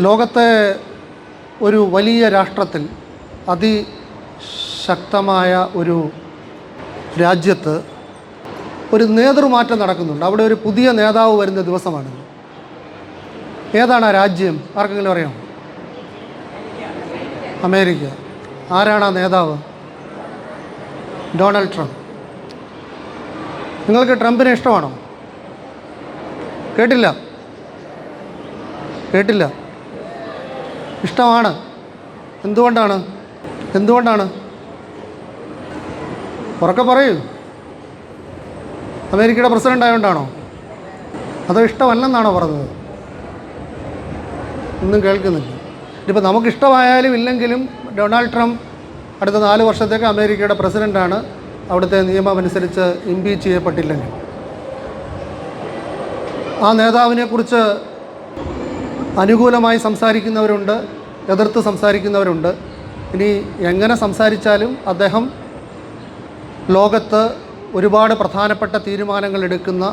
ലോകത്തെ ഒരു വലിയ രാഷ്ട്രത്തിൽ അതിശക്തമായ ഒരു രാജ്യത്ത് ഒരു നേതൃമാറ്റം നടക്കുന്നുണ്ട്. അവിടെ ഒരു പുതിയ നേതാവ് വരുന്ന ദിവസമാണ്. ഏതാണ് ആ രാജ്യം? ആർക്കെങ്കിലും അറിയാം? അമേരിക്ക. ആരാണ് ആ നേതാവ്? Donald Trump. നിങ്ങൾക്ക് ട്രംപിനെ ഇഷ്ടമാണോ? കേട്ടില്ല. ഇഷ്ടമാണ്. എന്തുകൊണ്ടാണ്? ഉറക്കെ പറയൂ. അമേരിക്കയുടെ പ്രസിഡൻ്റ് ആയതുകൊണ്ടാണോ? അതോ ഇഷ്ടമല്ലെന്നാണോ പറഞ്ഞത്? ഒന്നും കേൾക്കുന്നില്ല. ഇതിപ്പോൾ നമുക്കിഷ്ടമായാലും ഇല്ലെങ്കിലും ഡൊണാൾഡ് ട്രംപ് അടുത്ത 4 വർഷത്തേക്ക് അമേരിക്കയുടെ പ്രസിഡൻ്റാണ്. അവിടുത്തെ നിയമം അനുസരിച്ച് ഇംപീച്ച് ചെയ്യപ്പെട്ടില്ലെങ്കിൽ. ആ നേതാവിനെക്കുറിച്ച് അനുകൂലമായി സംസാരിക്കുന്നവരുണ്ട്, എതിർത്ത് സംസാരിക്കുന്നവരുണ്ട്. ഇനി എങ്ങനെ സംസാരിച്ചാലും അദ്ദേഹം ലോകത്ത് ഒരുപാട് പ്രധാനപ്പെട്ട തീരുമാനങ്ങൾ എടുക്കുന്ന,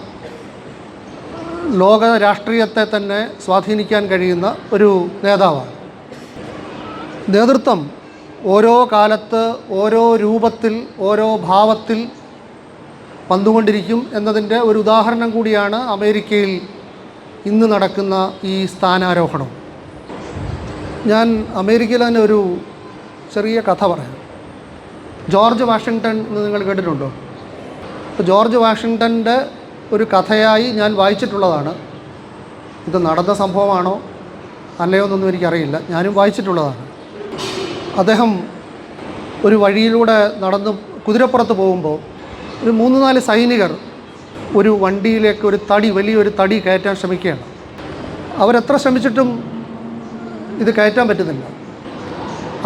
ലോക രാഷ്ട്രീയത്തെ തന്നെ സ്വാധീനിക്കാൻ കഴിയുന്ന ഒരു നേതാവാണ്. നേതൃത്വം ഓരോ കാലത്ത് ഓരോ രൂപത്തിൽ ഓരോ ഭാവത്തിൽ വന്നുകൊണ്ടിരിക്കും എന്നതിൻ്റെ ഒരു ഉദാഹരണം കൂടിയാണ് അമേരിക്കയിൽ ഇന്ന് നടക്കുന്ന ഈ സ്ഥാനാരോഹണം. ഞാൻ അമേരിക്കയിൽ തന്നെ ഒരു ചെറിയ കഥ പറയാം. ജോർജ് വാഷിങ്ടൺ എന്ന് നിങ്ങൾ കേട്ടിട്ടുണ്ടോ? ജോർജ് വാഷിങ്ടൻ്റെ ഒരു കഥയായി ഞാൻ വായിച്ചിട്ടുള്ളതാണ്. ഇത് നടന്ന സംഭവമാണോ അല്ലയോ എന്നൊന്നും എനിക്കറിയില്ല. ഞാനും വായിച്ചിട്ടുള്ളതാണ്. അദ്ദേഹം ഒരു വഴിയിലൂടെ നടന്ന് കുതിരപ്പുറത്ത് പോകുമ്പോൾ ഒരു 3-4 സൈനികർ ഒരു വണ്ടിയിലേക്ക് വലിയൊരു തടി കയറ്റാൻ ശ്രമിക്കുകയാണ്. അവരെത്ര ശ്രമിച്ചിട്ടും ഇത് കയറ്റാൻ പറ്റുന്നില്ല.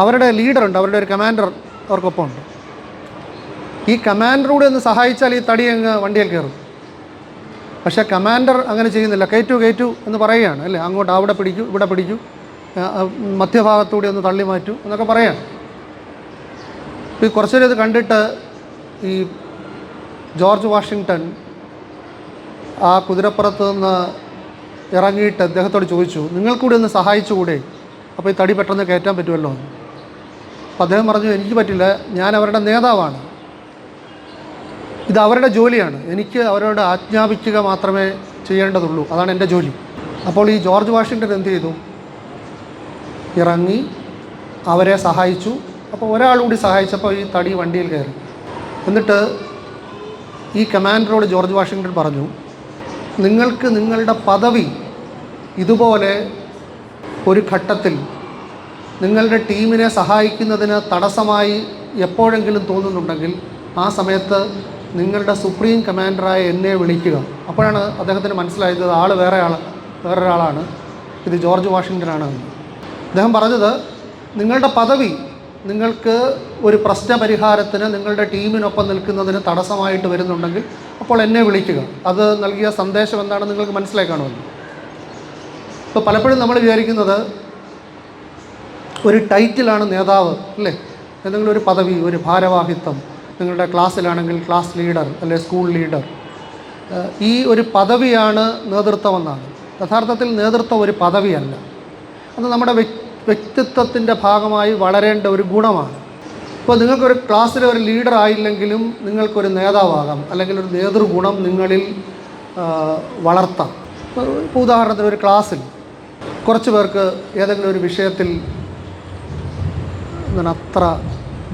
അവരുടെ ലീഡറുണ്ട്, അവരുടെ ഒരു കമാൻഡർ അവർക്കൊപ്പം ഉണ്ട്. ഈ കമാൻഡറൂടെ ഒന്ന് സഹായിച്ചാൽ ഈ തടി അങ്ങ് വണ്ടിയിൽ കയറും. പക്ഷേ കമാൻഡർ അങ്ങനെ ചെയ്യുന്നില്ല. കയറ്റു എന്ന് പറയുകയാണ്, അല്ലേ? അങ്ങോട്ട് അവിടെ പിടിക്കൂ, ഇവിടെ പിടിക്കൂ, മധ്യഭാഗത്തൂടെ ഒന്ന് തള്ളി മാറ്റൂ എന്നൊക്കെ പറയാണ്. ഈ കുറച്ചു നേരം ഇത് കണ്ടിട്ട് ഈ ജോർജ് വാഷിങ്ടൺ ആ കുതിരപ്പുറത്ത് നിന്ന് ഇറങ്ങിയിട്ട് അദ്ദേഹത്തോട് ചോദിച്ചു, നിങ്ങൾക്കൂടി ഒന്ന് സഹായിച്ചുകൂടെ? അപ്പോൾ ഈ തടി പെട്ടെന്ന് കയറ്റാൻ പറ്റുമല്ലോ. അപ്പോൾ അദ്ദേഹം പറഞ്ഞു, എനിക്ക് പറ്റില്ല, ഞാൻ അവരുടെ നേതാവാണ്, ഇത് അവരുടെ ജോലിയാണ്, എനിക്ക് അവരോട് ആജ്ഞാപിക്കുക മാത്രമേ ചെയ്യേണ്ടതുള്ളൂ, അതാണ് എൻ്റെ ജോലി. അപ്പോൾ ഈ ജോർജ് വാഷിങ്ടൺ എന്ത് ചെയ്തു? ഇറങ്ങി അവരെ സഹായിച്ചു. അപ്പോൾ ഒരാളുകൂടി സഹായിച്ചപ്പോൾ ഈ തടി വണ്ടിയിൽ കയറി. എന്നിട്ട് ഈ കമാൻഡറോട് ജോർജ് വാഷിങ്ടൺ പറഞ്ഞു, നിങ്ങൾക്ക് നിങ്ങളുടെ പദവി ഇതുപോലെ ഒരു ഘട്ടത്തിൽ നിങ്ങളുടെ ടീമിനെ സഹായിക്കുന്നതിന് തടസ്സമായി എപ്പോഴെങ്കിലും തോന്നുന്നുണ്ടെങ്കിൽ ആ സമയത്ത് നിങ്ങളുടെ സുപ്രീം കമാൻഡറായ എന്നെ വിളിക്കുക. അപ്പോഴാണ് അദ്ദേഹത്തിന് മനസ്സിലായത് വേറൊരാളാണ്, ഇത് ജോർജ് വാഷിങ്ടനാണ്. അദ്ദേഹം പറഞ്ഞത്, നിങ്ങളുടെ പദവി നിങ്ങൾക്ക് ഒരു പ്രശ്നപരിഹാരത്തിന് നിങ്ങളുടെ ടീമിനൊപ്പം നിൽക്കുന്നതിന് തടസ്സമായിട്ട് വരുന്നുണ്ടെങ്കിൽ അപ്പോൾ എന്നെ വിളിക്കുക. അത് നൽകിയ സന്ദേശം എന്താണെന്ന് നിങ്ങൾക്ക് മനസ്സിലായി കാണുമല്ലോ. ഇപ്പോൾ പലപ്പോഴും നമ്മൾ വിചാരിക്കുന്നത് ഒരു ടൈറ്റിലാണ് നേതാവ്, അല്ലേ? എന്തെങ്കിലും ഒരു പദവി, ഒരു ഭാരവാഹിത്വം, നിങ്ങളുടെ ക്ലാസ്സിലാണെങ്കിൽ ക്ലാസ് ലീഡർ അല്ലെ സ്കൂൾ ലീഡർ, ഈ ഒരു പദവിയാണ് നേതൃത്വമെന്നാണ്. യഥാർത്ഥത്തിൽ നേതൃത്വം ഒരു പദവിയല്ല, അത് നമ്മുടെ വ്യക്തിത്വത്തിൻ്റെ ഭാഗമായി വളരേണ്ട ഒരു ഗുണമാണ്. ഇപ്പോൾ നിങ്ങൾക്കൊരു ക്ലാസ്സിലെ ഒരു ലീഡർ ആയില്ലെങ്കിലും നിങ്ങൾക്കൊരു നേതാവാകാം, അല്ലെങ്കിൽ ഒരു നേതൃഗുണം നിങ്ങളിൽ വളർത്താം. ഇപ്പോൾ ഉദാഹരണത്തിന് ഒരു ക്ലാസ്സിൽ കുറച്ച് പേർക്ക് ഏതെങ്കിലും ഒരു വിഷയത്തിൽ അത്ര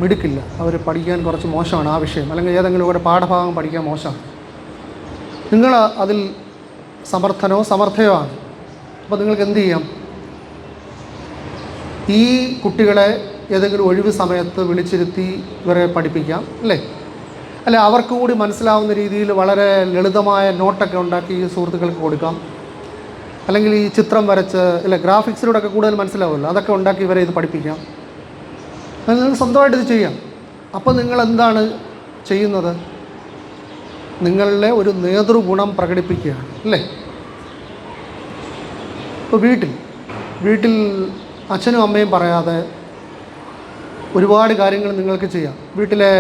മിടുക്കില്ല, അവർ പഠിക്കാൻ കുറച്ച് മോശമാണ് ആ വിഷയം, അല്ലെങ്കിൽ ഏതെങ്കിലും ഒരു പാഠഭാഗം പഠിക്കാൻ മോശമാണ്. നിങ്ങൾ അതിൽ സമർത്ഥയോ ആണ്. അപ്പോൾ നിങ്ങൾക്ക് എന്ത് ചെയ്യാം? ഈ കുട്ടികളെ ഏതെങ്കിലും ഒഴിവ് സമയത്ത് വിളിച്ചിരുത്തി ഇവരെ പഠിപ്പിക്കാം, അല്ലേ? അല്ലെ അവർക്ക് കൂടി മനസ്സിലാവുന്ന രീതിയിൽ വളരെ ലളിതമായ നോട്ടൊക്കെ ഉണ്ടാക്കി ഈ സുഹൃത്തുക്കൾക്ക് കൊടുക്കാം. അല്ലെങ്കിൽ ഈ ചിത്രം വരച്ച്, അല്ലെ ഗ്രാഫിക്സിലൂടെയൊക്കെ കൂടുതൽ മനസ്സിലാവുമല്ലോ, അതൊക്കെ ഉണ്ടാക്കി ഇവരെ ഇത് പഠിപ്പിക്കാം. അത് നിങ്ങൾക്ക് സ്വന്തമായിട്ട് ഇത് ചെയ്യാം. അപ്പോൾ നിങ്ങൾ എന്താണ് ചെയ്യുന്നത്? നിങ്ങളുടെ ഒരു നേതൃഗുണം പ്രകടിപ്പിക്കുകയാണ്, അല്ലേ? ഇപ്പോൾ വീട്ടിൽ അച്ഛനും അമ്മയും പറയാതെ ഒരുപാട് കാര്യങ്ങൾ നിങ്ങൾക്ക് ചെയ്യാം. വീട്ടിലെ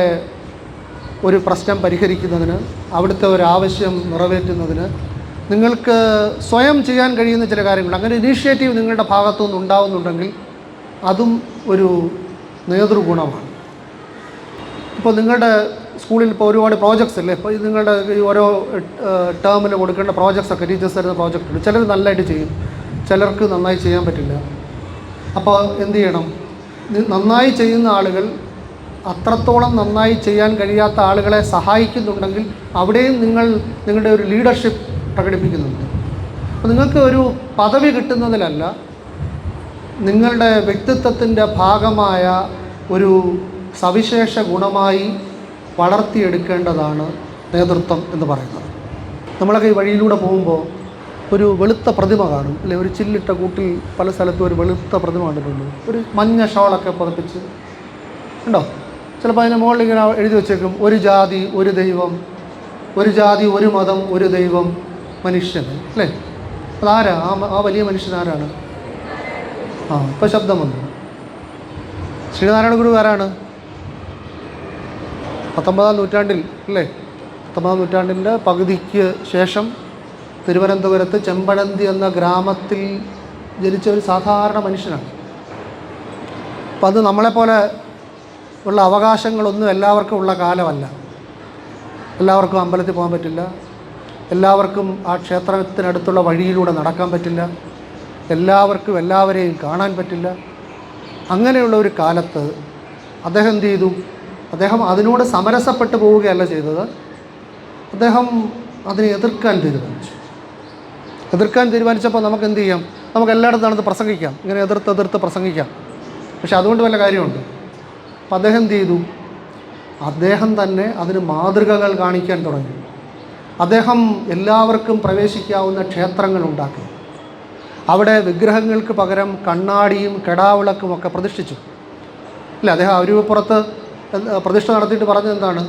ഒരു പ്രശ്നം പരിഹരിക്കുന്നതിന്, അവിടുത്തെ ഒരു ആവശ്യം നിറവേറ്റുന്നതിന്, നിങ്ങൾക്ക് സ്വയം ചെയ്യാൻ കഴിയുന്ന ചില കാര്യങ്ങളുണ്ട്. അങ്ങനെ ഇനീഷ്യേറ്റീവ് നിങ്ങളുടെ ഭാഗത്തുനിന്ന് ഉണ്ടാവുന്നുണ്ടെങ്കിൽ അതും ഒരു നേതൃഗുണമാണ്. ഇപ്പോൾ നിങ്ങളുടെ സ്കൂളിൽ ഇപ്പോൾ ഒരുപാട് പ്രോജക്ട്സ് അല്ലേ, ഇപ്പോൾ നിങ്ങളുടെ ഈ ഓരോ ടേമിൽ കൊടുക്കേണ്ട പ്രോജക്ട്സൊക്കെ ടീച്ചേഴ്സ് തരുന്ന പ്രോജക്റ്റ് ഉണ്ട്. ചിലർ നല്ലതായിട്ട് ചെയ്യും, ചിലർക്ക് നന്നായി ചെയ്യാൻ പറ്റില്ല. അപ്പോൾ എന്ത് ചെയ്യണം? നന്നായി ചെയ്യുന്ന ആളുകൾ അത്രത്തോളം നന്നായി ചെയ്യാൻ കഴിയാത്ത ആളുകളെ സഹായിക്കുന്നുണ്ടെങ്കിൽ അവിടെയും നിങ്ങളുടെ ഒരു ലീഡർഷിപ്പ് പ്രകടിപ്പിക്കുന്നുണ്ട്. അപ്പോൾ നിങ്ങൾക്ക് ഒരു പദവി കിട്ടുന്നതിലല്ല, നിങ്ങളുടെ വ്യക്തിത്വത്തിൻ്റെ ഭാഗമായ ഒരു സവിശേഷ ഗുണമായി വളർത്തിയെടുക്കേണ്ടതാണ് നേതൃത്വം എന്ന് പറയുന്നത്. നമ്മളൊക്കെ ഈ വഴിയിലൂടെ പോകുമ്പോൾ ഒരു വെളുത്ത പ്രതിമ കാണും അല്ലെ, ഒരു ചില്ലിട്ട കൂട്ടിൽ പല സ്ഥലത്തും ഒരു വെളുത്ത പ്രതിമ കണ്ടിട്ടുണ്ട്. ഒരു മഞ്ഞ ഷോളൊക്കെ പുതപ്പിച്ച് ഉണ്ടോ? ചിലപ്പോൾ അതിന് മുകളിൽ ഇങ്ങനെ എഴുതി വെച്ചേക്കും, ഒരു ജാതി ഒരു ദൈവം, ഒരു ജാതി ഒരു മതം ഒരു ദൈവം മനുഷ്യൻ അല്ലേ. അതാരാ ആ വലിയ മനുഷ്യൻ ആരാണ്? ഇപ്പോൾ ശബ്ദം വന്നു. ശ്രീനാരായണ ഗുരു ആരാണ്? 19-ാം നൂറ്റാണ്ടിൽ അല്ലേ, 19-ാം നൂറ്റാണ്ടിൻ്റെ പകുതിക്ക് ശേഷം തിരുവനന്തപുരത്ത് ചെമ്പഴന്തി എന്ന ഗ്രാമത്തിൽ ജനിച്ച ഒരു സാധാരണ മനുഷ്യനാണ്. അപ്പം അത് നമ്മളെപ്പോലെ ഉള്ള അവകാശങ്ങളൊന്നും എല്ലാവർക്കും ഉള്ള കാലമല്ല. എല്ലാവർക്കും അമ്പലത്തിൽ പോകാൻ പറ്റില്ല, എല്ലാവർക്കും ആ ക്ഷേത്രത്തിനടുത്തുള്ള വഴിയിലൂടെ നടക്കാൻ പറ്റില്ല, എല്ലാവർക്കും എല്ലാവരെയും കാണാൻ പറ്റില്ല. അങ്ങനെയുള്ള ഒരു കാലത്ത് അദ്ദേഹം എന്ത് ചെയ്തു? അദ്ദേഹം അതിനോട് സമരസപ്പെട്ടു പോവുകയല്ല ചെയ്തത്, അദ്ദേഹം അതിനെ എതിർക്കാൻ തീരുമാനിച്ചപ്പോൾ നമുക്ക് എന്ത് ചെയ്യാം? നമുക്ക് എല്ലായിടത്തും നടന്ന് പ്രസംഗിക്കാം, ഇങ്ങനെ എതിർത്ത് പ്രസംഗിക്കാം. പക്ഷെ അതുകൊണ്ട് വല്ല കാര്യമുണ്ട്? അപ്പം അദ്ദേഹം എന്ത് ചെയ്തു? അദ്ദേഹം തന്നെ അതിന് മാതൃകകൾ കാണിക്കാൻ തുടങ്ങി. അദ്ദേഹം എല്ലാവർക്കും പ്രവേശിക്കാവുന്ന ക്ഷേത്രങ്ങൾ ഉണ്ടാക്കി. അവിടെ വിഗ്രഹങ്ങൾക്ക് പകരം കണ്ണാടിയും കെടാവിളക്കും ഒക്കെ പ്രതിഷ്ഠിച്ചു അല്ലേ. അദ്ദേഹം അരുവിപ്പുറത്ത് പ്രതിഷ്ഠ നടത്തിയിട്ട് പറഞ്ഞത് എന്താണ്?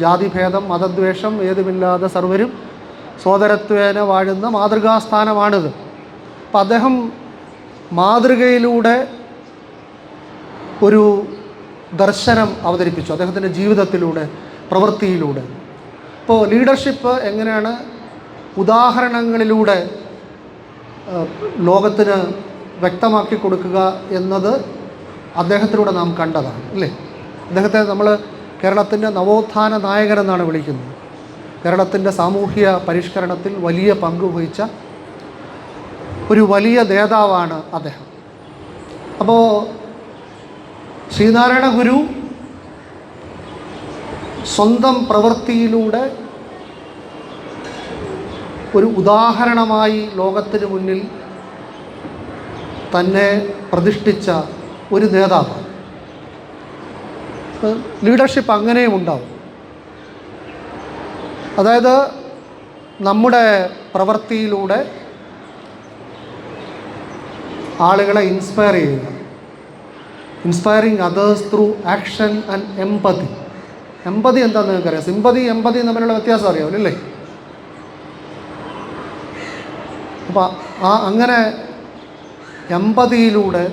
ജാതിഭേദം മതദ്വേഷം ഏതുമില്ലാതെ സർവരും സോദരത്വേന വാഴുന്ന മാതൃകാസ്ഥാനമാണിത്. അപ്പം അദ്ദേഹം മാതൃകയിലൂടെ ഒരു ദർശനം അവതരിപ്പിച്ചു, അദ്ദേഹത്തിൻ്റെ ജീവിതത്തിലൂടെ, പ്രവൃത്തിയിലൂടെ. ഇപ്പോൾ ലീഡർഷിപ്പ് എങ്ങനെയാണ് ഉദാഹരണങ്ങളിലൂടെ ലോകത്തിന് വ്യക്തമാക്കി കൊടുക്കുക എന്നത് അദ്ദേഹത്തിലൂടെ നാം കണ്ടതാണ് അല്ലേ. അദ്ദേഹത്തെ നമ്മൾ കേരളത്തിൻ്റെ നവോത്ഥാന നായകനെന്നാണ് വിളിക്കുന്നത്. കേരളത്തിൻ്റെ സാമൂഹ്യ പരിഷ്കരണത്തിൽ വലിയ പങ്ക് വഹിച്ച ഒരു വലിയ നേതാവാണ് അദ്ദേഹം. അപ്പോൾ ശ്രീനാരായണ ഗുരു സ്വന്തം പ്രവൃത്തിയിലൂടെ ഒരു ഉദാഹരണമായി ലോകത്തിന് മുന്നിൽ തന്നെ പ്രതിഷ്ഠിച്ച ഒരു നേതാവാണ്. ലീഡർഷിപ്പ് അങ്ങനെയും ഉണ്ടാവും. അതായത് നമ്മുടെ പ്രവൃത്തിയിലൂടെ ആളുകളെ ഇൻസ്പയർ ചെയ്യുക, inspiring others through action and empathy. Empathy എന്താണെന്ന് നിങ്ങൾക്കറിയാം. സിമ്പതി എംപതി തമ്മിലുള്ള വ്യത്യാസം അറിയാമല്ലോ അല്ലേ. അപ്പോൾ അങ്ങനെ എംപതിയിലൂടെ,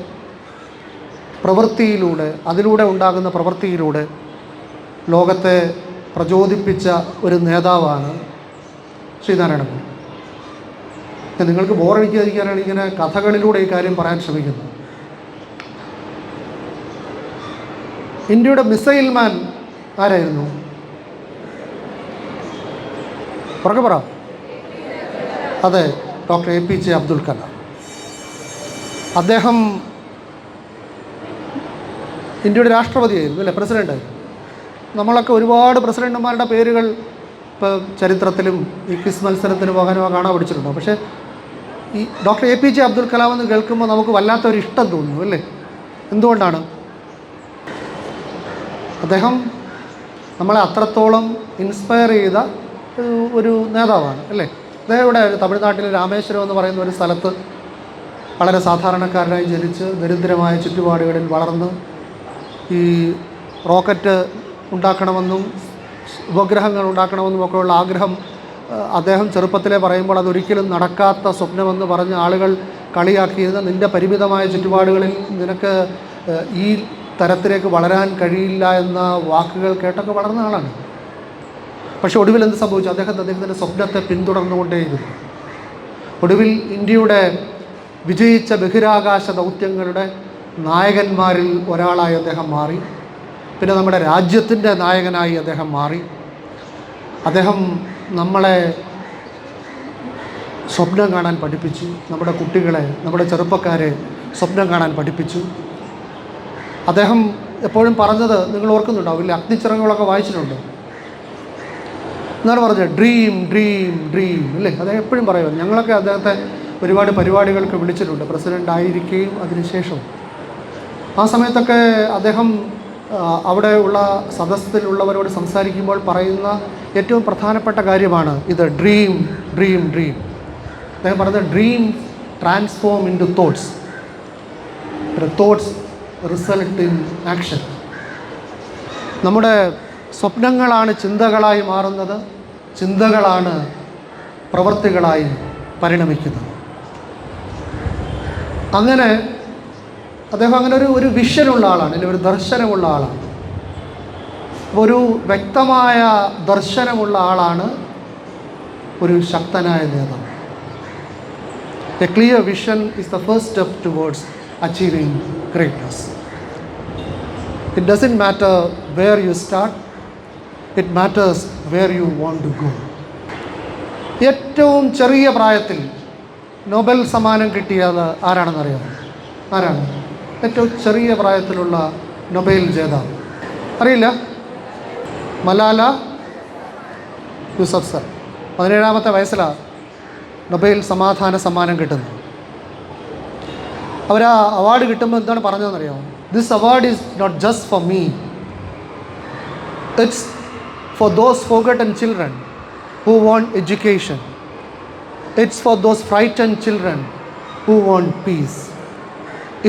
പ്രവൃത്തിയിലൂടെ, അതിലൂടെ ഉണ്ടാകുന്ന പ്രവൃത്തിയിലൂടെ ലോകത്തെ പ്രചോദിപ്പിച്ച ഒരു നേതാവാണ് ശ്രീനാരായണ ഗുരു. നിങ്ങൾക്ക് ബോറടിക്കാതിരിക്കാനാണ് ഇങ്ങനെ കഥകളിലൂടെ ഈ കാര്യം പറയാൻ ശ്രമിക്കുന്നത്. ഇന്ത്യയുടെ മിസൈൽ മാൻ ആരായിരുന്നു? പുറകെ പറ. അതെ, ഡോക്ടർ APJ അബ്ദുൽ കലാം. അദ്ദേഹം ഇന്ത്യയുടെ രാഷ്ട്രപതിയായിരുന്നു അല്ലേ, പ്രസിഡൻ്റായിരുന്നു. നമ്മളൊക്കെ ഒരുപാട് പ്രസിഡന്റുമാരുടെ പേരുകൾ ഇപ്പോൾ ചരിത്രത്തിലും ഈ ക്വിസ് മത്സരത്തിന് പോകാനോ കാണാൻ പഠിച്ചിട്ടുണ്ടോ. പക്ഷേ ഈ ഡോക്ടർ APJ അബ്ദുൽ കലാം എന്ന് കേൾക്കുമ്പോൾ നമുക്ക് വല്ലാത്തൊരു ഇഷ്ടം തോന്നുന്നു അല്ലേ. എന്തുകൊണ്ടാണ്? അദ്ദേഹം നമ്മളെ അത്രത്തോളം ഇൻസ്പയർ ചെയ്ത ഒരു നേതാവാണ് അല്ലേ. അദ്ദേഹം ഇവിടെ തമിഴ്നാട്ടിലെ രാമേശ്വരം എന്ന് പറയുന്ന ഒരു സ്ഥലത്ത് വളരെ സാധാരണക്കാരനായി ജനിച്ച് ദരിദ്രമായ ചുറ്റുപാടുകളിൽ വളർന്ന് ഈ റോക്കറ്റ് ഉണ്ടാക്കണമെന്നും ഉപഗ്രഹങ്ങൾ ഉണ്ടാക്കണമെന്നും ഒക്കെയുള്ള ആഗ്രഹം അദ്ദേഹം ചെറുപ്പത്തിലേ പറയുമ്പോൾ അതൊരിക്കലും നടക്കാത്ത സ്വപ്നമെന്ന് പറഞ്ഞ് ആളുകൾ കളിയാക്കിയിരുന്ന, നിൻ്റെ പരിമിതമായ ചുറ്റുപാടുകളിൽ നിനക്ക് ഈ തരത്തിലേക്ക് വളരാൻ കഴിയില്ല എന്ന വാക്കുകൾ കേട്ടൊക്കെ വളർന്ന ആളാണ്. പക്ഷേ ഒടുവിൽ എന്ത് സംഭവിച്ചു? അദ്ദേഹത്തിൻ്റെ സ്വപ്നത്തെ പിന്തുടർന്നുകൊണ്ടേയിരുന്നു. ഒടുവിൽ ഇന്ത്യയുടെ വിജയിച്ച ബഹിരാകാശ ദൗത്യങ്ങളുടെ നായകന്മാരിൽ ഒരാളായി അദ്ദേഹം മാറി. പിന്നെ നമ്മുടെ രാജ്യത്തിൻ്റെ നായകനായി അദ്ദേഹം മാറി. അദ്ദേഹം നമ്മളെ സ്വപ്നം കാണാൻ പഠിപ്പിച്ചു. നമ്മുടെ കുട്ടികളെ, നമ്മുടെ ചെറുപ്പക്കാരെ സ്വപ്നം കാണാൻ പഠിപ്പിച്ചു. അദ്ദേഹം എപ്പോഴും പറഞ്ഞത് നിങ്ങൾ ഓർക്കുന്നുണ്ടാവില്ല, അഗ്നിച്ചിറകുകളൊക്കെ വായിച്ചിട്ടുണ്ട്. എന്നാണ് പറഞ്ഞത്, ഡ്രീം ഡ്രീം ഡ്രീം അല്ലേ? അദ്ദേഹം എപ്പോഴും പറയുമല്ലോ. ഞങ്ങളൊക്കെ അദ്ദേഹത്തെ ഒരുപാട് പരിപാടികൾക്ക് വിളിച്ചിട്ടുണ്ട്, പ്രസിഡൻ്റ് ആയിരിക്കുകയും അതിനുശേഷം. ആ സമയത്തൊക്കെ അദ്ദേഹം അവിടെ ഉള്ള സദസ്സിലുള്ളവരോട് സംസാരിക്കുമ്പോൾ പറയുന്ന ഏറ്റവും പ്രധാനപ്പെട്ട കാര്യമാണ് ഇത്, ഡ്രീം ഡ്രീം ഡ്രീം. അദ്ദേഹം പറഞ്ഞത്, dream transform into thoughts, thoughts result in action. നമ്മുടെ സ്വപ്നങ്ങളാണ് ചിന്തകളായി മാറുന്നത്, ചിന്തകളാണ് പ്രവൃത്തികളായി പരിണമിക്കുന്നത്. അങ്ങനെ അദ്ദേഹം അങ്ങനെ ഒരു വിഷനുള്ള ആളാണ്, അല്ലെങ്കിൽ ഒരു ദർശനമുള്ള ആളാണ്. ഒരു വ്യക്തമായ ദർശനമുള്ള ആളാണ് ഒരു ശക്തനായ നേതാവ്. A clear vision is the first step towards achieving greatness. It doesn't matter where you start, it matters where you want to go. ഏറ്റവും ചെറിയ പ്രായത്തിൽ നൊബേൽ സമ്മാനം കിട്ടിയത് ആരാണെന്നറിയാമോ? ആരാണ് ഏറ്റവും ചെറിയ പ്രായത്തിലുള്ള നൊബേൽ ജേതാവ്? അറിയില്ല? മലാല യൂസഫ്സർ. 17-ാമത്തെ വയസ്സിലാണ് നൊബേൽ സമാധാന സമ്മാനം കിട്ടുന്നത്. അവർ ആ അവാർഡ് കിട്ടുമ്പോൾ എന്താണ് പറഞ്ഞതെന്നറിയാമോ? This award is not just for me, it's for those forgotten children who want education. It's for those frightened children who want peace.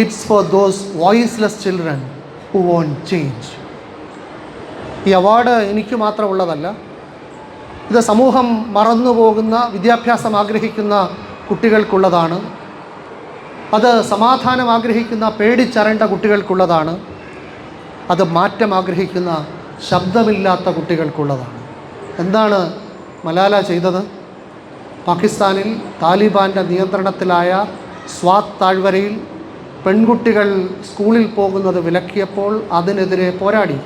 It's for those voiceless children who want change. ഈ award എനിക്ക് മാത്രമുള്ളതല്ല, ഇത് സമൂഹം മറന്നുപോകുന്ന, വിദ്യാഭ്യാസം ആഗ്രഹിക്കുന്ന കുട്ടികൾക്കുള്ളതാണ്. അത് സമാധാനം ആഗ്രഹിക്കുന്ന, പേടിച്ചരണ്ട കുട്ടികൾക്കുള്ളതാണ്. അത് മാറ്റം ആഗ്രഹിക്കുന്ന, ശബ്ദമില്ലാത്ത കുട്ടികൾക്കുള്ളതാണ്. എന്താണ് മലാല ചെയ്തത്? പാകിസ്ഥാനിൽ താലിബാൻ്റെ നിയന്ത്രണത്തിലായ സ്വാത് താഴ്വരയിൽ പെൺകുട്ടികൾ സ്കൂളിൽ പോകുന്നത് വിലക്കിയപ്പോൾ അതിനെതിരെ പോരാടി.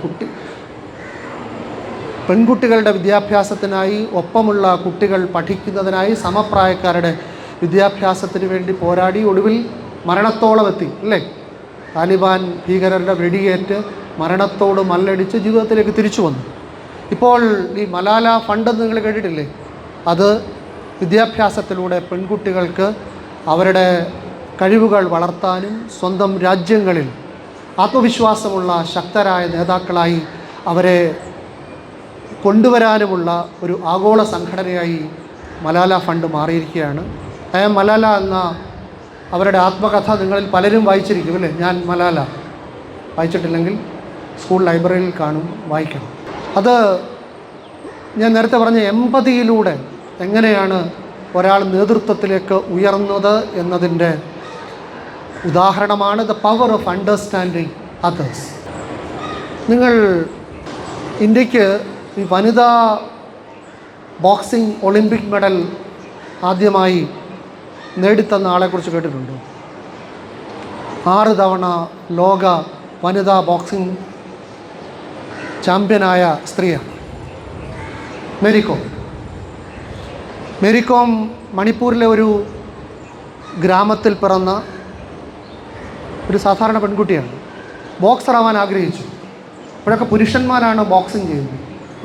പെൺകുട്ടികളുടെ വിദ്യാഭ്യാസത്തിനായി, ഒപ്പമുള്ള കുട്ടികൾ പഠിക്കുന്നതിനായി, സമപ്രായക്കാരുടെ വിദ്യാഭ്യാസത്തിന് വേണ്ടി പോരാടി. ഒടുവിൽ മരണത്തോളം എത്തി അല്ലേ? താലിബാൻ ഭീകരരുടെ വെടിയേറ്റ് മരണത്തോട് മല്ലടിച്ച് ജീവിതത്തിലേക്ക് തിരിച്ചു വന്നു. ഇപ്പോൾ ഈ മലാല ഫണ്ട് നിങ്ങൾ കേട്ടിട്ടില്ലേ? അത് വിദ്യാഭ്യാസത്തിലൂടെ പെൺകുട്ടികൾക്ക് അവരുടെ കഴിവുകൾ വളർത്താനും സ്വന്തം രാജ്യങ്ങളിൽ ആത്മവിശ്വാസമുള്ള ശക്തരായ നേതാക്കളായി അവരെ കൊണ്ടുവരാനുമുള്ള ഒരു ആഗോള സംഘടനയായി മലാല ഫണ്ട് മാറിയിരിക്കുകയാണ്. മലാല എന്ന അവരുടെ ആത്മകഥ നിങ്ങളിൽ പലരും വായിച്ചിരിക്കും അല്ലേ? ഞാൻ മലാല വായിച്ചിട്ടില്ലെങ്കിൽ സ്കൂൾ ലൈബ്രറിയിൽ കാണും, വായിക്കണം. അത് ഞാൻ നേരത്തെ പറഞ്ഞ എമ്പതിയിലൂടെ എങ്ങനെയാണ് ഒരാൾ നേതൃത്വത്തിലേക്ക് ഉയർന്നത് എന്നതിൻ്റെ ഉദാഹരണമാണ് the power of understanding others. നിങ്ങൾ ഇന്ത്യക്ക് ഈ വനിതാ ബോക്സിംഗ് ഒളിമ്പിക് മെഡൽ ആദ്യമായി നേടിത്തന്ന ആളെക്കുറിച്ച് കേട്ടിട്ടുണ്ടോ? 6 തവണ ലോക വനിതാ ബോക്സിംഗ് ചാമ്പ്യനായ സ്ത്രീയാണ് മേരികോം. മണിപ്പൂരിലെ ഒരു ഗ്രാമത്തിൽ പിറന്ന ഒരു സാധാരണ പെൺകുട്ടിയാണ്. ബോക്സർ ആവാൻ ആഗ്രഹിച്ചു. ഇപ്പോഴൊക്കെ പുരുഷന്മാരാണ് ബോക്സിങ് ചെയ്യുന്നത്.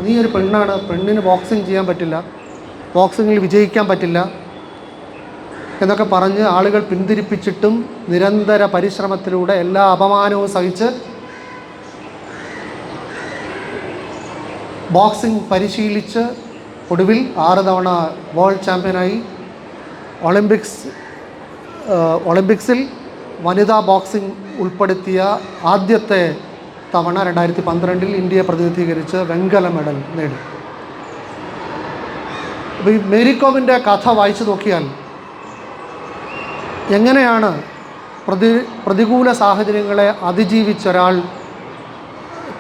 നീ ഒരു പെണ്ണാണ്, പെണ്ണിന് ബോക്സിങ് ചെയ്യാൻ പറ്റില്ല, ബോക്സിങ്ങിൽ വിജയിക്കാൻ പറ്റില്ല എന്നൊക്കെ പറഞ്ഞ് ആളുകൾ പിന്തിരിപ്പിച്ചിട്ടും നിരന്തര പരിശ്രമത്തിലൂടെ എല്ലാ അപമാനവും സഹിച്ച് ബോക്സിംഗ് പരിശീലിച്ച് ഒടുവിൽ 6 തവണ വേൾഡ് ചാമ്പ്യനായി. ഒളിമ്പിക്സിൽ വനിതാ ബോക്സിംഗ് ഉൾപ്പെടുത്തിയ ആദ്യത്തെ തവണ 2012 ഇന്ത്യയെ പ്രതിനിധീകരിച്ച് വെങ്കല മെഡൽ നേടി. അപ്പോൾ ഈ മേരികോമിൻ്റെ കഥ വായിച്ചു നോക്കിയാൽ എങ്ങനെയാണ് പ്രതികൂല സാഹചര്യങ്ങളെ അതിജീവിച്ചൊരാൾ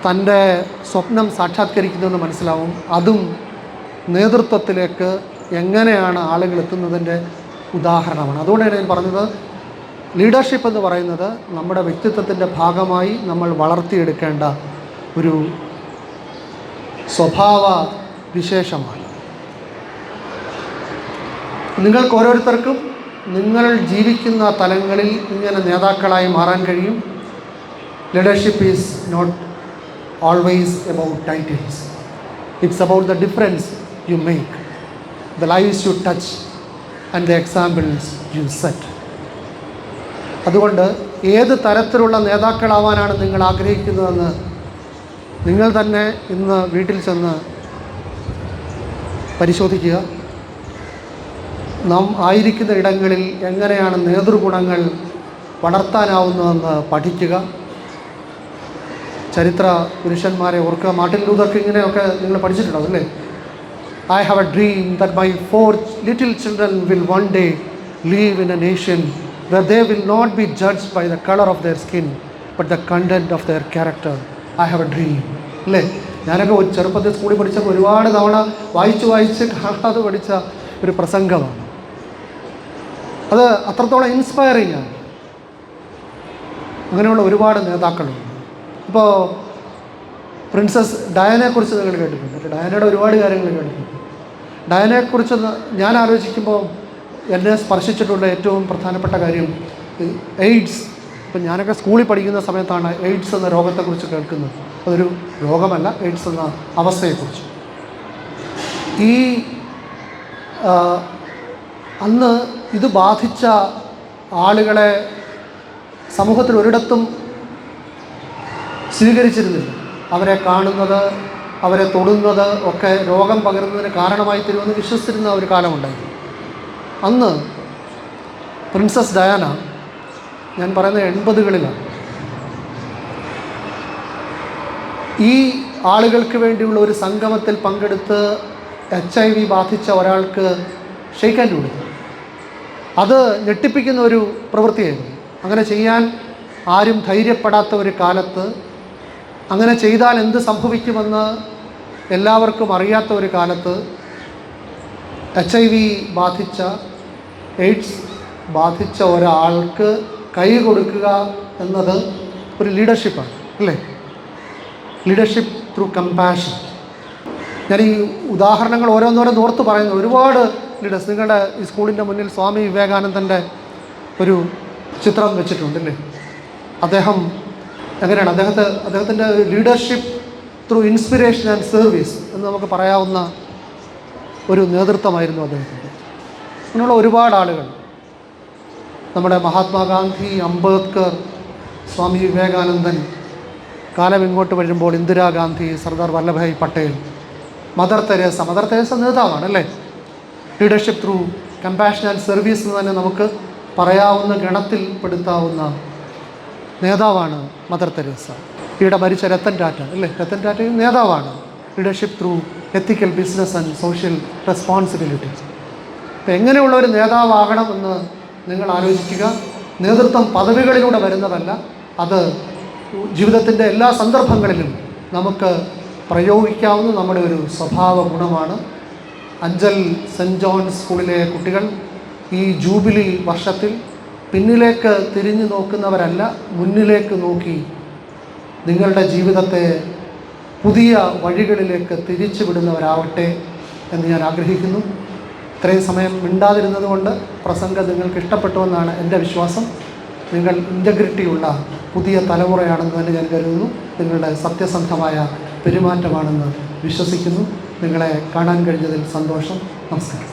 തൻ്റെ സ്വപ്നം സാക്ഷാത്കരിക്കുന്നതെന്ന് മനസ്സിലാവും. അതും നേതൃത്വത്തിലേക്ക് എങ്ങനെയാണ് ആളുകൾ എത്തുന്നതിൻ്റെ ഉദാഹരണമാണ്. അതുകൊണ്ടാണ് ഞാൻ പറഞ്ഞത്, ലീഡർഷിപ്പ് എന്ന് പറയുന്നത് നമ്മുടെ വ്യക്തിത്വത്തിൻ്റെ ഭാഗമായി നമ്മൾ വളർത്തിയെടുക്കേണ്ട ഒരു സ്വഭാവ വിശേഷമാണ്. നിങ്ങൾക്ക് ഓരോരുത്തർക്കും നിങ്ങൾ ജീവിക്കുന്ന തലങ്ങളിൽ ഇങ്ങനെ നേതാക്കളായി മാറാൻ കഴിയും. Leadership is not always about titles. It's about the difference you make, the lives you touch and the examples you set. അതുകൊണ്ട് ഏത് തരത്തിലുള്ള നേതാക്കളാവാനാണ് നിങ്ങൾ ആഗ്രഹിക്കുന്നതെന്ന് നിങ്ങൾ തന്നെ ഇന്ന് വീട്ടിൽ ചെന്ന് പരിശോധിക്കുക. നാം ആയിരിക്കുന്ന ഇടങ്ങളിൽ എങ്ങനെയാണ് നേതൃഗുണങ്ങൾ വളർത്താനാവുന്നതെന്ന് പഠിക്കുക. ചരിത്ര പുരുഷന്മാരെ ഓർക്കുക. മാർട്ടിൻ ലൂതർ കിങ്ങിനെയൊക്കെ നിങ്ങൾ പഠിച്ചിട്ടുണ്ടാവും അല്ലേ? I have a dream that my 4 little children will one day live in a nation where they will not be judged by the color of their skin but the content of their character. I have a dream. അല്ലേ? ഞാനൊക്കെ ചെറുപ്പത്തിൽ സ്കൂളിൽ പഠിച്ചപ്പോൾ ഒരുപാട് തവണ വായിച്ച് കാണാതെ പഠിച്ച ഒരു പ്രസംഗമാണ്. അത് അത്രത്തോളം ഇൻസ്പയറിംഗ് ആണ്. അങ്ങനെയുള്ള ഒരുപാട് നേതാക്കളുണ്ട്. ഇപ്പോൾ പ്രിൻസസ് ഡയാനയെക്കുറിച്ച് നിങ്ങൾ കേട്ടിട്ടുണ്ട്. ഡയാനയുടെ ഒരുപാട് കാര്യങ്ങൾ കേട്ടിട്ടുണ്ട്. ഡയാനയെക്കുറിച്ച് ഞാൻ ആലോചിക്കുമ്പോൾ എന്നെ സ്പർശിച്ചിട്ടുള്ള ഏറ്റവും പ്രധാനപ്പെട്ട കാര്യം എയ്ഡ്സ്. ഇപ്പം ഞാനൊക്കെ സ്കൂളിൽ പഠിക്കുന്ന സമയത്താണ് എയ്ഡ്സ് എന്ന രോഗത്തെക്കുറിച്ച് കേൾക്കുന്നത്. അതൊരു രോഗമല്ല, എയ്ഡ്സ് എന്ന അവസ്ഥയെക്കുറിച്ച്. ഈ അന്ന് ഇത് ബാധിച്ച ആളുകളെ സമൂഹത്തിൽ ഒരിടത്തും സ്വീകരിച്ചിരുന്നില്ല. അവരെ കാണുന്നത്, അവരെ തൊടുന്നത് ഒക്കെ രോഗം പകരുന്നതിന് കാരണമായി തരുമെന്ന് വിശ്വസിച്ചിരുന്ന ഒരു കാലമുണ്ടായിരുന്നു. അന്ന് പ്രിൻസസ് ഡയാന, ഞാൻ പറയുന്നത് 80കളിലാണ്, ഈ ആളുകൾക്ക് വേണ്ടിയുള്ള ഒരു സംഗമത്തിൽ പങ്കെടുത്ത് HIV ബാധിച്ച ഒരാൾക്ക് ഷെയ്ക്ക് ഹാൻഡ് കൊടുത്തു. അത് ഞെട്ടിപ്പിക്കുന്ന ഒരു പ്രവൃത്തിയായിരുന്നു. അങ്ങനെ ചെയ്യാൻ ആരും ധൈര്യപ്പെടാത്ത ഒരു കാലത്ത്, അങ്ങനെ ചെയ്താൽ എന്ത് സംഭവിക്കുമെന്ന് എല്ലാവർക്കും അറിയാത്ത ഒരു കാലത്ത് HIV ബാധിച്ച, എയ്ഡ്സ് ബാധിച്ച ഒരാൾക്ക് കൈ കൊടുക്കുക എന്നത് ഒരു ലീഡർഷിപ്പാണ് അല്ലേ? Leadership through compassion. ഞാൻ ഈ ഉദാഹരണങ്ങൾ ഓരോന്നോരോന്ന് ഓർത്ത് പറയുന്നു. ഒരുപാട് ലീഡേഴ്സ്, നിങ്ങളുടെ ഈ സ്കൂളിൻ്റെ മുന്നിൽ സ്വാമി വിവേകാനന്ദൻ്റെ ഒരു ചിത്രം വെച്ചിട്ടുണ്ടല്ലേ? അദ്ദേഹം എങ്ങനെയാണ് അദ്ദേഹത്തിൻ്റെ leadership through inspiration and service എന്ന് നമുക്ക് പറയാവുന്ന ഒരു നേതൃത്വമായിരുന്നു അദ്ദേഹത്തിൻ്റെ. അങ്ങനെയുള്ള ഒരുപാട് ആളുകൾ, നമ്മുടെ മഹാത്മാഗാന്ധി, അംബേദ്കർ, സ്വാമി വിവേകാനന്ദൻ, കാലം ഇങ്ങോട്ട് വരുമ്പോൾ ഇന്ദിരാഗാന്ധി, സർദാർ വല്ലഭായ് പട്ടേൽ, മദർ തെരേസ നേതാവാണ് അല്ലേ? Leadership through compassion and service എന്ന് തന്നെ നമുക്ക് പറയാവുന്ന ഗണത്തിൽ പെടുത്താവുന്ന നേതാവാണ് മദർ തെരേസ. ഈയിടെ മരിച്ച രത്തൻ ടാറ്റ അല്ലേ? രത്തൻ ടാറ്റയും നേതാവാണ്. Leadership through ethical business and social responsibility. അപ്പോൾ എങ്ങനെയുള്ള ഒരു നേതാവാകണമെന്ന് നിങ്ങൾ ആലോചിക്കുക. നേതൃത്വം പദവികളിലൂടെ വരുന്നതല്ല, അത് ജീവിതത്തിൻ്റെ എല്ലാ സന്ദർഭങ്ങളിലും നമുക്ക് പ്രയോഗിക്കാവുന്ന നമ്മുടെ ഒരു സ്വഭാവ ഗുണമാണ്. അഞ്ചൽ സെൻറ്റ് ജോൺസ് സ്കൂളിലെ കുട്ടികൾ ഈ ജൂബിലി വർഷത്തിൽ പിന്നിലേക്ക് തിരിഞ്ഞു നോക്കുന്നവരല്ല, മുന്നിലേക്ക് നോക്കി നിങ്ങളുടെ ജീവിതത്തെ പുതിയ വഴികളിലേക്ക് തിരിച്ചു വിടുന്നവരാവട്ടെ എന്ന് ഞാൻ ആഗ്രഹിക്കുന്നു. ഇത്രയും സമയം മിണ്ടാതിരുന്നത് കൊണ്ട് പ്രസംഗം നിങ്ങൾക്ക് ഇഷ്ടപ്പെട്ടുവെന്നാണ് എൻ്റെ വിശ്വാസം. നിങ്ങൾ ഇൻ്റഗ്രിറ്റിയുള്ള പുതിയ തലമുറയാണെന്ന് തന്നെ ഞാൻ കരുതുന്നു. നിങ്ങളുടെ സത്യസന്ധമായ പെരുമാറ്റമാണെന്ന് വിശ്വസിക്കുന്നു. നിങ്ങളെ കാണാൻ കഴിഞ്ഞതിൽ സന്തോഷം. നമസ്കാരം.